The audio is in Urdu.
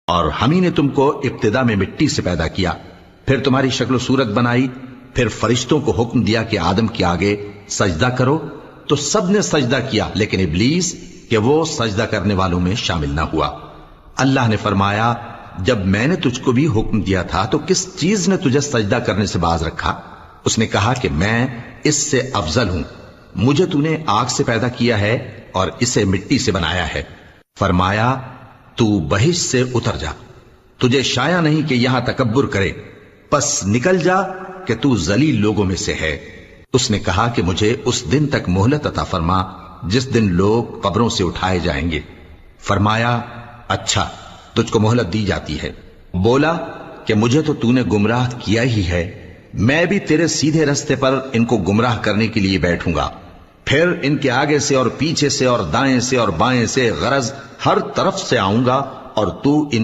اور ہم ہی نے تم کو ابتدا میں مٹی سے پیدا کیا، پھر تمہاری شکل و صورت بنائی، پھر فرشتوں کو حکم دیا کہ آدم کے آگے سجدہ کرو، تو سب نے سجدہ کیا لیکن ابلیس کہ وہ سجدہ کرنے والوں میں شامل نہ ہوا۔ اللہ نے فرمایا جب میں نے تجھ کو بھی حکم دیا تھا تو کس چیز نے تجھے سجدہ کرنے سے باز رکھا؟ اس نے کہا کہ میں اس سے افضل ہوں، مجھے تو نے آگ سے پیدا کیا ہے اور اسے مٹی سے بنایا ہے۔ فرمایا تو بہشت سے اتر جا، تجھے شایع نہیں کہ یہاں تکبر کرے، پس نکل جا کہ تو ذلیل لوگوں میں سے ہے۔ اس نے کہا کہ مجھے اس دن تک مہلت عطا فرما جس دن لوگ قبروں سے اٹھائے جائیں گے۔ فرمایا اچھا، تجھ کو مہلت دی جاتی ہے۔ بولا کہ مجھے تو نے گمراہ کیا ہی ہے، میں بھی تیرے سیدھے رستے پر ان کو گمراہ کرنے کے لیے بیٹھوں گا، پھر ان کے آگے سے اور پیچھے سے اور دائیں سے اور بائیں سے غرض ہر طرف سے آؤں گا اور تو ان